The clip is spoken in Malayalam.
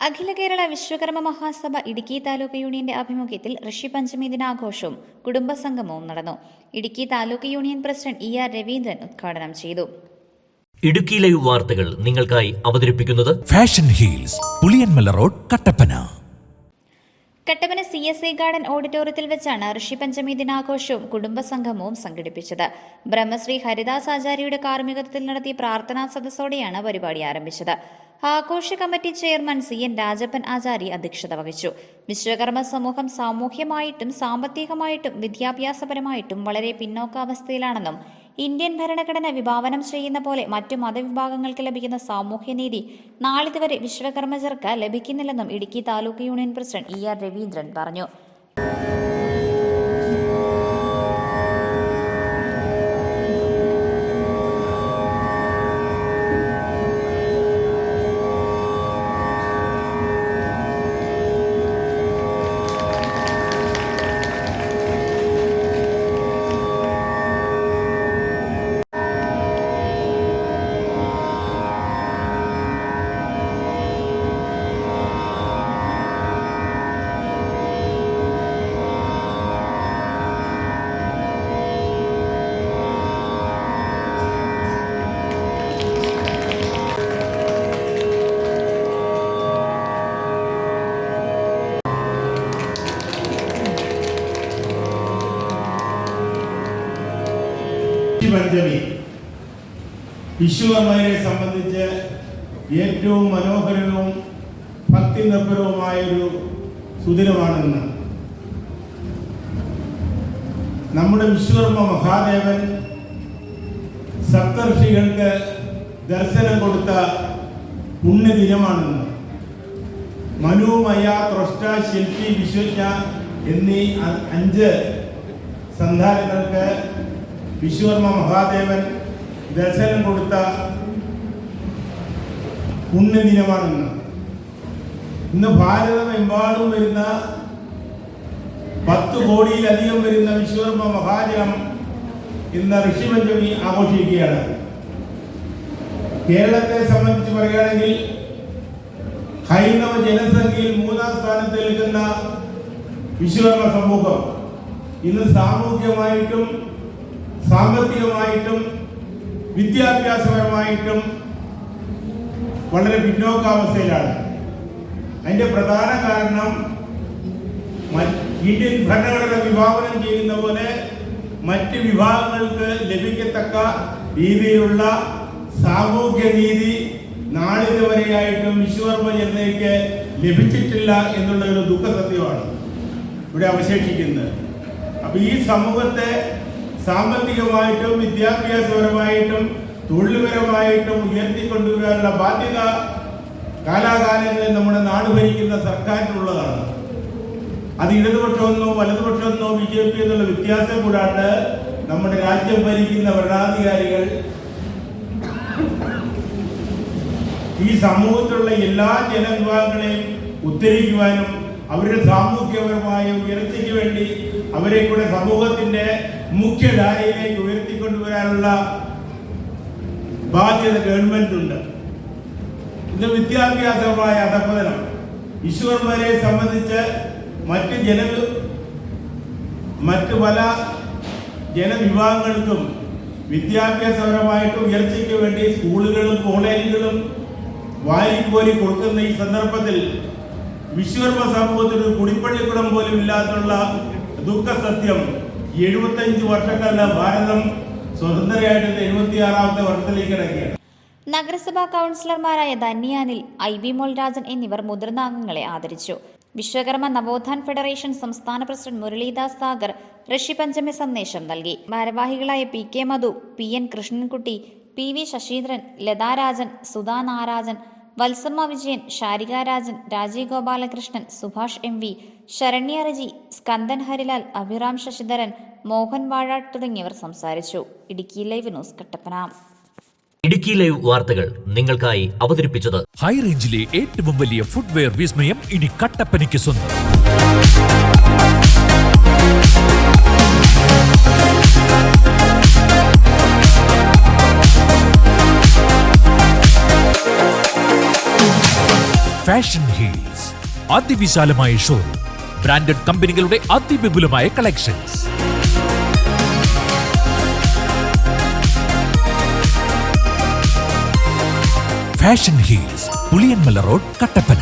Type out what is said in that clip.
അഖില കേരള വിശ്വകർമ്മ മഹാസഭ ഇടുക്കി താലൂക്ക് യൂണിയന്റെ ആഭിമുഖ്യത്തിൽ ഋഷിപഞ്ചമി ദിനാഘോഷവും കുടുംബസംഗമവും നടന്നു. Idukki taluk union president ER Raveendran ഉദ്ഘാടനം ചെയ്തു. ഇടുക്കി ലൈവ് വാർത്തകൾ നിങ്ങൾക്കായി അവതരിപ്പിക്കുന്നത് fashion heels, Puliyanmala road, Kattappana. Kattappana CSI garden ഓഡിറ്റോറിയത്തിൽ വെച്ചാണ് ഋഷിപഞ്ചമി ദിനാഘോഷവും കുടുംബസംഗമവും സംഘടിപ്പിച്ചത്. ബ്രഹ്മശ്രീ ഹരിദാസ് ആചാര്യയുടെ കാർമ്മികത്വത്തിൽ നടത്തിയ പ്രാർത്ഥനാ സദസ്സോടെയാണ് പരിപാടി ആരംഭിച്ചത്. ആഘോഷ കമ്മിറ്റി ചെയർമാൻ CN രാജപ്പൻ ആചാരി അധ്യക്ഷത വഹിച്ചു. വിശ്വകർമ്മ സമൂഹം സാമൂഹ്യമായിട്ടും സാമ്പത്തികമായിട്ടും വിദ്യാഭ്യാസപരമായിട്ടും വളരെ പിന്നോക്കാവസ്ഥയിലാണെന്നും ഇന്ത്യൻ ഭരണഘടന വിഭാവനം ചെയ്യുന്ന പോലെ മറ്റു മതവിഭാഗങ്ങൾക്ക് ലഭിക്കുന്ന സാമൂഹ്യനീതി നാളിതുവരെ വിശ്വകർമ്മജർക്ക് ലഭിക്കുന്നില്ലെന്നും Idukki taluk union president ER Raveendran പറഞ്ഞു. പഞ്ചമി വിശ്വകർമ്മയെ സംബന്ധിച്ച് ഏറ്റവും മനോഹരവും ഭക്തി നിർഭരവുമായൊരു സുദിനമാണെന്ന് നമ്മുടെ വിശ്വകർമ്മ മഹാദേവൻ സപ്തർഷികൾക്ക് ദർശനം കൊടുത്ത പുണ്യദിനമാണെന്ന് മനു, മയ, ത്രഷ്ട, ശില്പി, വിശ്വജ്ഞ എന്നീ 5 സന്താനങ്ങൾക്ക് വിശ്വകർമ്മ മഹാദേവൻ ദർശനം കൊടുത്ത പുണ്യദിനമാണെന്ന് ഇന്ന് ഭാരതമെമ്പാടും വരുന്ന 10 കോടിയിലധികം വരുന്ന വിശ്വകർമ്മ മഹാജനം ഇന്ന് ഋഷിപഞ്ചമി ആഘോഷിക്കുകയാണ്. കേരളത്തെ സംബന്ധിച്ച് പറയുകയാണെങ്കിൽ ഹൈന്ദവ ജനസംഖ്യയിൽ 3ാം സ്ഥാനത്ത് നിൽക്കുന്ന വിശ്വകർമ്മ സമൂഹം ഇന്ന് സാമൂഹികമായിട്ടും സാമ്പത്തികമായിട്ടും വിദ്യാഭ്യാസപരമായിട്ടും വളരെ പിന്നോക്കാവസ്ഥയിലാണ്. അതിൻ്റെ പ്രധാന കാരണം ഇന്ത്യൻ ഭരണഘടന വിഭാവനം ചെയ്യുന്ന പോലെ മറ്റ് വിഭാഗങ്ങൾക്ക് ലഭിക്കത്തക്ക രീതിയിലുള്ള സാമൂഹ്യ നീതി നാളിതുവരെയായിട്ടും വിശ്വകർമ്മ ജനതയ്ക്ക് ലഭിച്ചിട്ടില്ല എന്നുള്ള ഒരു ദുഃഖസത്യമാണ് ഇവിടെ അവശേഷിക്കുന്നത്. അപ്പോൾ ഈ സമൂഹത്തെ സാമ്പത്തികമായിട്ടും വിദ്യാഭ്യാസപരമായിട്ടും തൊഴിൽപരമായിട്ടും ഉയർത്തിക്കൊണ്ടുവരാനുള്ള ബാധ്യത കാലാകാലങ്ങളിൽ നമ്മുടെ നാട് ഭരിക്കുന്ന സർക്കാരിനുള്ളതാണ്. അത് ഇടതുപക്ഷമെന്നോ വലതുപക്ഷമെന്നോ BJP എന്നുള്ള വ്യത്യാസം കൂടാണ്ട് നമ്മുടെ രാജ്യം ഭരിക്കുന്ന ഭരണാധികാരികൾ ഈ സമൂഹത്തിലുള്ള എല്ലാ ജനവിഭാഗങ്ങളെയും ഉദ്ധരിക്കുവാനും അവരുടെ സാമൂഹ്യപരമായ ഉയർച്ചയ്ക്ക് വേണ്ടി അവരെ കൂടെ സമൂഹത്തിന്റെ മുഖ്യധാരയിലേക്ക് ഉയർത്തിക്കൊണ്ടുവരാനുള്ള ബാധ്യത ഗവൺമെന്റിനുണ്ട്. ഇന്ന് വിദ്യാഭ്യാസപരമായ അധപ്പതനം വിശ്വകർമ്മരെ സംബന്ധിച്ച് മറ്റ് പല ജനവിഭാഗങ്ങൾക്കും വിദ്യാഭ്യാസപരമായിട്ട് ഉയർച്ചയ്ക്ക് വേണ്ടി സ്കൂളുകളും കോളേജുകളും വാരിക്കോരി കൊടുക്കുന്ന ഈ സന്ദർഭത്തിൽ വിശ്വകർമ്മ സമൂഹത്തിന് ഒരു കുടിപ്പള്ളിക്കുടം പോലും ഇല്ലാത്തുള്ള ദുഃഖസത്യം 75 വർഷക്കാലം ഭാരതം സ്വതന്ത്രമായിട്ട് 76ാമത്തെ വർഷത്തിലേക്ക് കിടക്കുകയാണ്. നഗരസഭാ കൗൺസിലർമാരായ ധന്യാനിൽ IB മോൾ രാജൻ എന്നിവർ മുതിർന്ന അംഗങ്ങളെ ആദരിച്ചു. വിശ്വകർമ്മ നവോത്ഥാൻ ഫെഡറേഷൻ സംസ്ഥാന പ്രസിഡന്റ് മുരളീദാസ് സാഗർ ഋഷിപഞ്ചമി സന്ദേശം നൽകി. ഭാരവാഹികളായ PK മധു, PN Krishnankutty, PV Saseendran, Latharajan, Sudha നാരാജൻ, Valsamma Vijayan, Sarika Rajan, Rajeev Gopalakrishnan, Subhash MV, Saranya Reji, Skandan Harilal, Abhiram Sasidharan, Mohan Vazhat തുടങ്ങിയവർ സംസാരിച്ചു. Idukki live news Kattappana. Idukki live വാർത്തകൾ നിങ്ങൾക്കായി അവതരിപ്പിച്ചത് ഹൈ റേഞ്ചിലെ ഏറ്റവും വലിയ ഫുട്വെയർ വിസ്മയം ഇനി കട്ടപ്പനയ്ക്ക് സ്വന്തം. ഫാഷൻ ഹീൽസ് അതിവിശാലമായ ഷോറൂം, ബ്രാൻഡഡ് കമ്പനികളുടെ അതിവിപുലമായ collections. Fashion heels, Puliyanmala road, Kattappana.